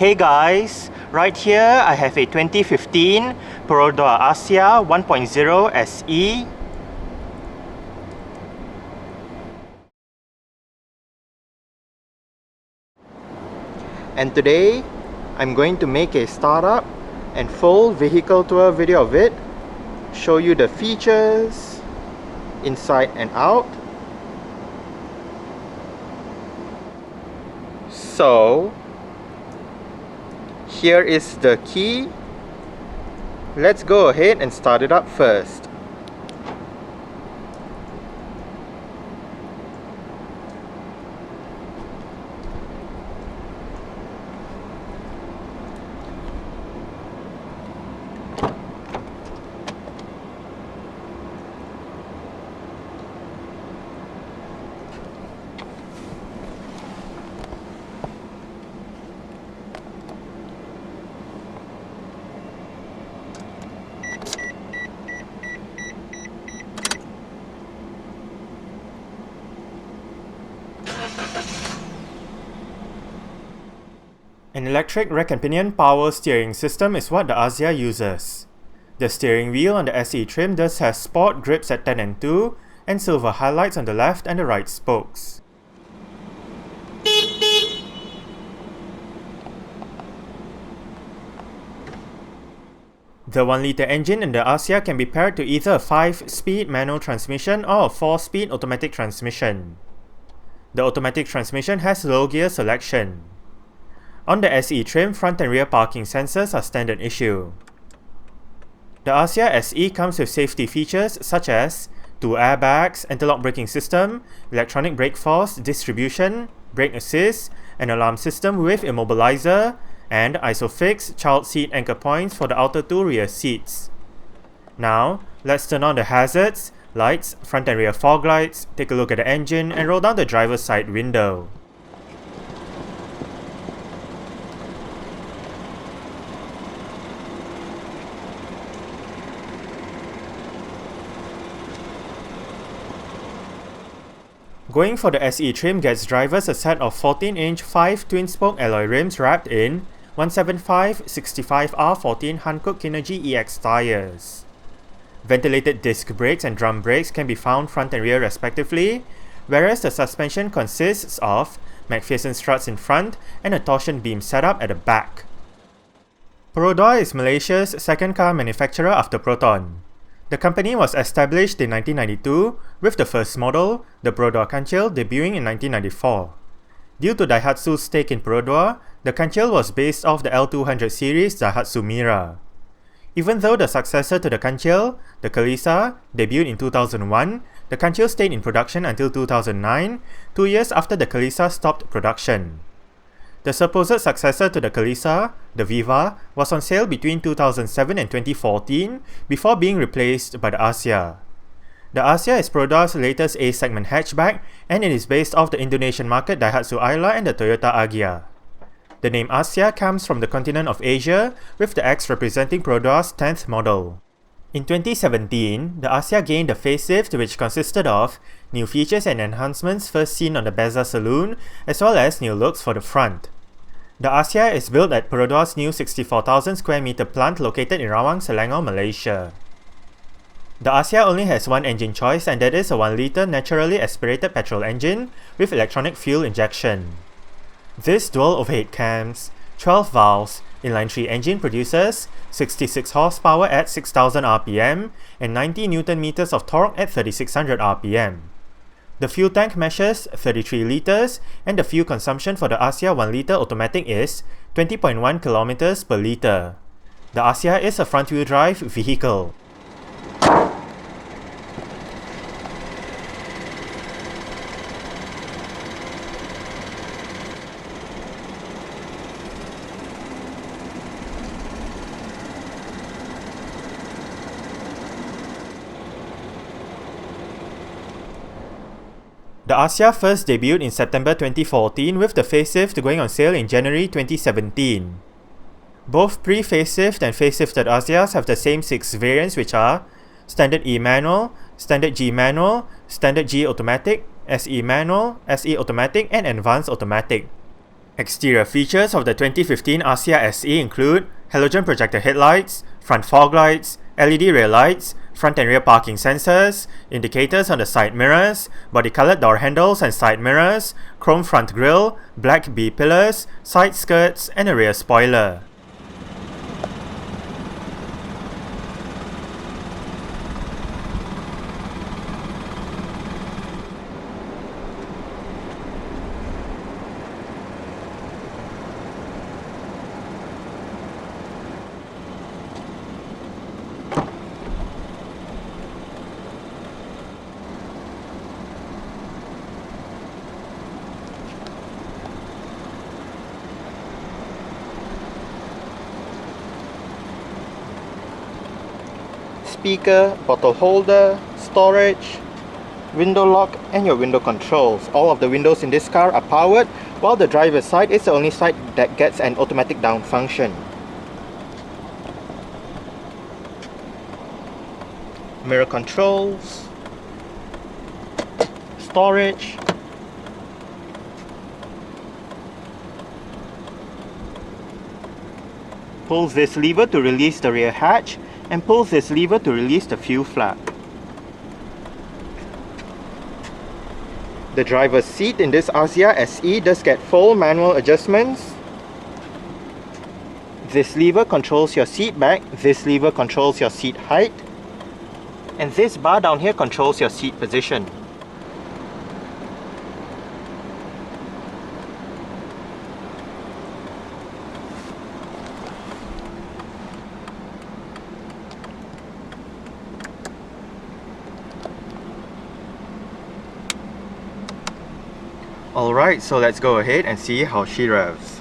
Hey guys, right here I have a 2015 Perodua Axia 1.0 SE. And today I'm going to make a startup and full vehicle tour video of it, show you the features inside and out. So here is the key. Let's go ahead and start it up first. An electric rack and pinion power steering system is what the Axia uses. The steering wheel on the SE trim does have sport grips at 10 and 2 and silver highlights on the left and the right spokes. The 1-litre engine in the Axia can be paired to either a 5-speed manual transmission or a 4-speed automatic transmission. The automatic transmission has low gear selection. On the SE trim, front and rear parking sensors are standard issue. The Axia SE comes with safety features such as 2 airbags, anti-lock braking system, electronic brake force distribution, brake assist, an alarm system with immobilizer, and ISOFIX child seat anchor points for the outer 2 rear seats. Now, let's turn on the hazards, lights, front and rear fog lights, take a look at the engine, and roll down the driver's side window. Going for the SE trim gets drivers a set of 14-inch 5 twin-spoke alloy rims wrapped in 175/65R14 Hankook Kinergy EX tires. Ventilated disc brakes and drum brakes can be found front and rear respectively, whereas the suspension consists of McPherson struts in front and a torsion beam setup at the back. Perodua is Malaysia's second car manufacturer after Proton. The company was established in 1992, with the first model, the Perodua Kancil, debuting in 1994. Due to Daihatsu's stake in Perodua, the Kancil was based off the L200 series Daihatsu Mira. Even though the successor to the Kancil, the Kalisa, debuted in 2001, the Kancil stayed in production until 2009, 2 years after the Kalisa stopped production. The supposed successor to the Kalisa, the Viva, was on sale between 2007 and 2014 before being replaced by the Axia. The Axia is Perodua's latest A-segment hatchback, and it is based off the Indonesian market Daihatsu Ayla and the Toyota Agya. The name Axia comes from the continent of Asia, with the X representing Perodua's 10th model. In 2017, the Axia gained a facelift which consisted of new features and enhancements first seen on the Beza Saloon, as well as new looks for the front. The Axia is built at Perodua's new 64,000 square meter plant located in Rawang, Selangor, Malaysia. The Axia only has one engine choice, and that is a 1-litre naturally aspirated petrol engine with electronic fuel injection. This dual overhead cams, 12 valves, inline-3 engine produces 66 horsepower at 6,000 rpm and 90 Nm of torque at 3,600 rpm. The fuel tank measures 33 litres, and the fuel consumption for the Axia 1-litre automatic is 20.1 km per litre. The Axia is a front-wheel drive vehicle. The Axia first debuted in September 2014, with the facelift going on sale in January 2017. Both pre-facelift and facelifted Axias have the same 6 variants, which are Standard E Manual, Standard G Manual, Standard G Automatic, SE Manual, SE Automatic, and Advanced Automatic. Exterior features of the 2015 Axia SE include halogen projector headlights, front fog lights, LED rear lights, front and rear parking sensors, indicators on the side mirrors, body-colored door handles and side mirrors, chrome front grille, black B-pillars, side skirts, and a rear spoiler. Speaker, bottle holder, storage, window lock, and your window controls. All of the windows in this car are powered, while the driver's side is the only side that gets an automatic down function. Mirror controls, storage, pulls this lever to release the rear hatch, and pulls this lever to release the fuel flap. The driver's seat in this Axia SE does get full manual adjustments. This lever controls your seat back, this lever controls your seat height, and this bar down here controls your seat position. Alright, so let's go ahead and see how she revs.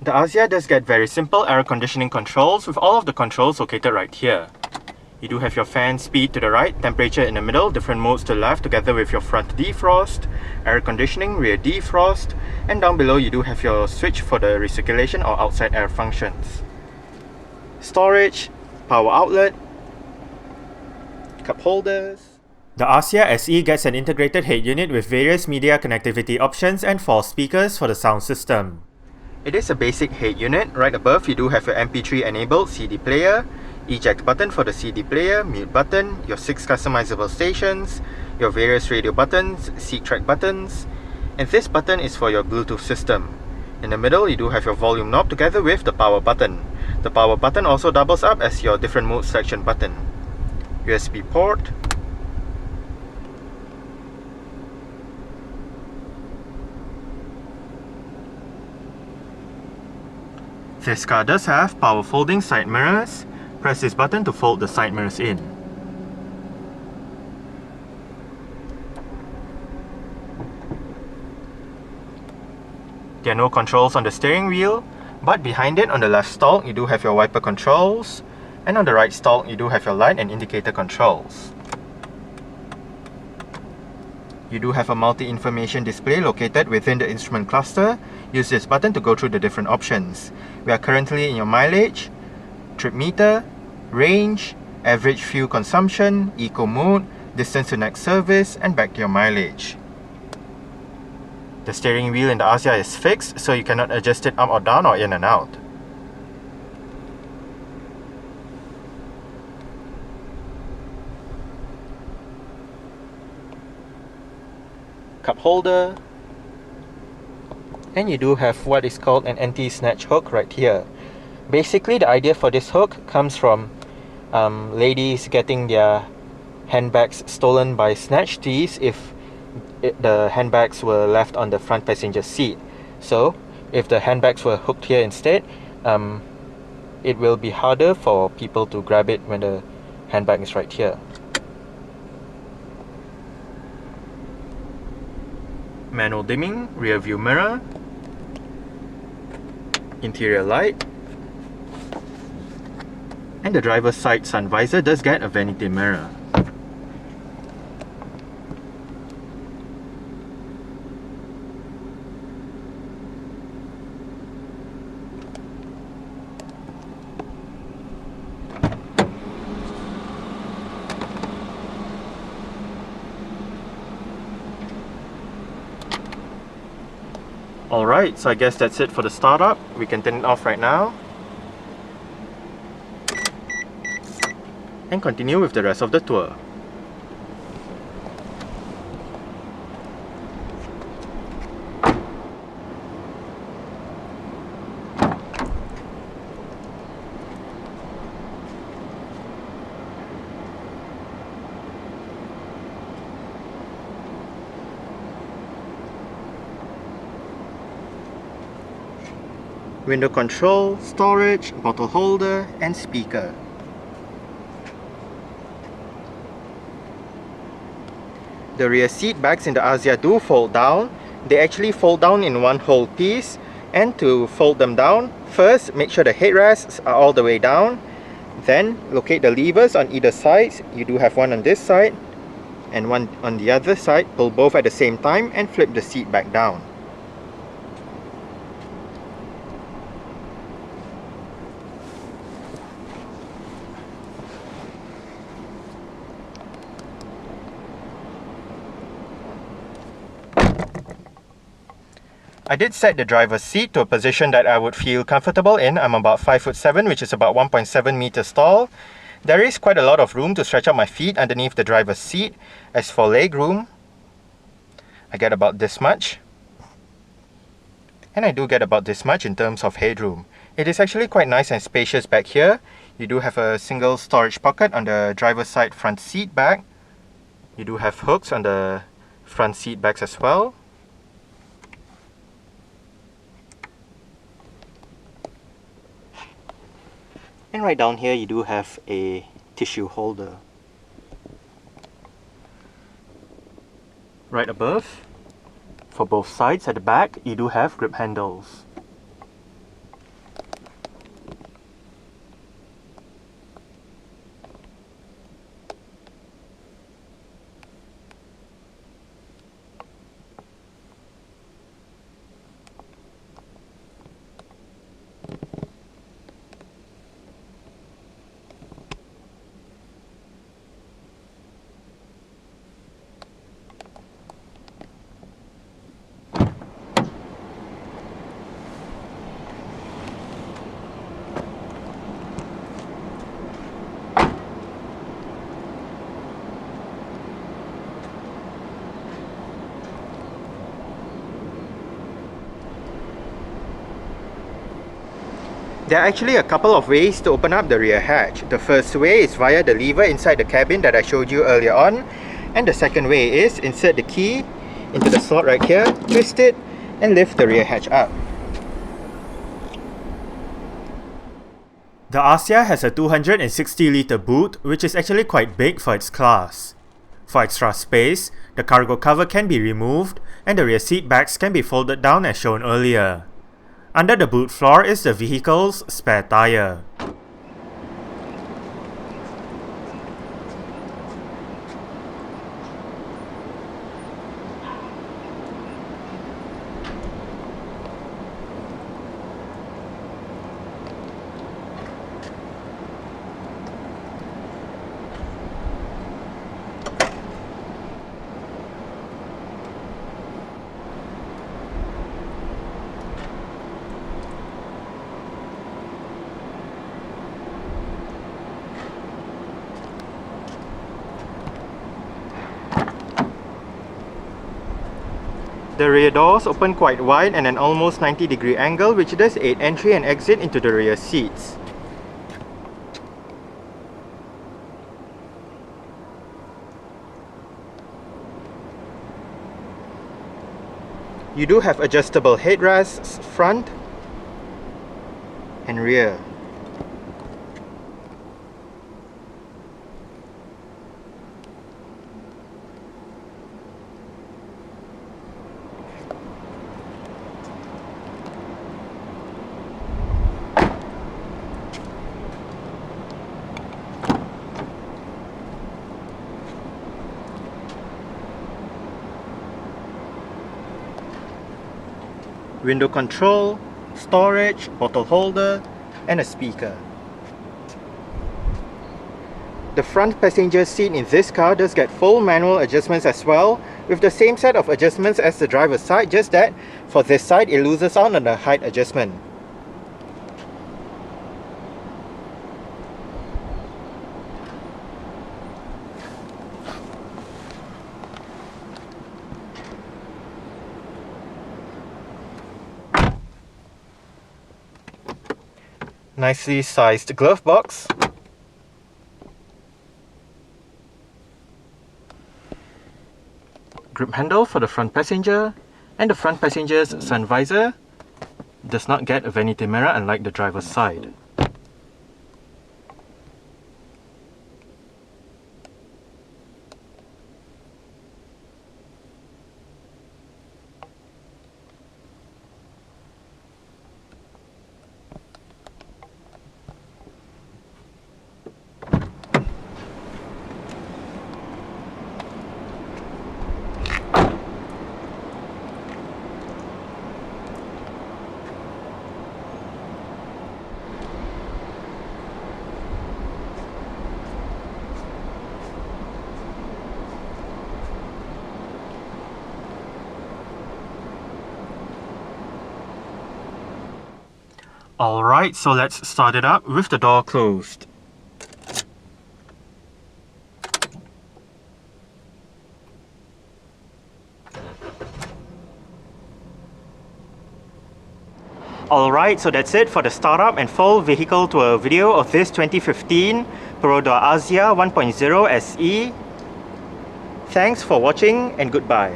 The Axia does get very simple air conditioning controls with all of the controls located right here. You do have your fan speed to the right, temperature in the middle, different modes to the left together with your front defrost, air conditioning, rear defrost, and down below you do have your switch for the recirculation or outside air functions. Storage, power outlet, cup holders. The Axia SE gets an integrated head unit with various media connectivity options and 4 speakers for the sound system. It is a basic head unit. Right above you do have your MP3 enabled CD player, eject button for the CD player, mute button, your 6 customizable stations, your various radio buttons, seat track buttons, and this button is for your Bluetooth system. In the middle you do have your volume knob together with the power button. The power button also doubles up as your different mode selection button. USB port, This car does have power folding side mirrors. Press this button to fold the side mirrors in. There are no controls on the steering wheel, but behind it on the left stalk you do have your wiper controls, and on the right stalk you do have your light and indicator controls. You do have a multi-information display located within the instrument cluster. Use this button to go through the different options. We are currently in your mileage, trip meter, range, average fuel consumption, eco mode, distance to next service, and back to your mileage. The steering wheel in the Axia is fixed, so you cannot adjust it up or down or in and out. Cup holder, and you do have what is called an anti-snatch hook right here. Basically, the idea for this hook comes from ladies getting their handbags stolen by snatch thieves if the handbags were left on the front passenger seat. So if the handbags were hooked here instead, it will be harder for people to grab it when the handbag is right here. Manual dimming, rear view mirror, interior light, and the driver's side sun visor does get a vanity mirror. Alright, so I guess that's it for the startup. We can turn it off right now and continue with the rest of the tour. Window control, storage, bottle holder, and speaker. The rear seat backs in the Axia do fold down. They actually fold down in one whole piece, and to fold them down, first make sure the headrests are all the way down, then locate the levers on either side. You do have one on this side and one on the other side. Pull both at the same time and flip the seat back down. I did set the driver's seat to a position that I would feel comfortable in. I'm about 5'7", which is about 1.7 meters tall. There is quite a lot of room to stretch out my feet underneath the driver's seat. As for legroom, I get about this much. And I do get about this much in terms of headroom. It is actually quite nice and spacious back here. You do have a single storage pocket on the driver's side front seat back. You do have hooks on the front seat backs as well. And right down here you do have a tissue holder. Right above, for both sides at the back, you do have grip handles. There are actually a couple of ways to open up the rear hatch. The first way is via the lever inside the cabin that I showed you earlier on, and the second way is insert the key into the slot right here, twist it, and lift the rear hatch up. The Axia has a 260-litre boot, which is actually quite big for its class. For extra space, the cargo cover can be removed and the rear seat backs can be folded down as shown earlier. Under the boot floor is the vehicle's spare tyre. The rear doors open quite wide and an almost 90-degree angle, which does aid entry and exit into the rear seats. You do have adjustable headrests front and rear. Window control, storage, bottle holder, and a speaker. The front passenger seat in this car does get full manual adjustments as well, with the same set of adjustments as the driver's side, just that for this side it loses out on the height adjustment. Nicely sized glove box. Grip handle for the front passenger, and the front passenger's sun visor does not get a vanity mirror unlike the driver's side. Alright, so let's start it up with the door closed. Alright, so that's it for the startup and full vehicle tour video of this 2015 Perodua Axia 1.0 SE. Thanks for watching and goodbye.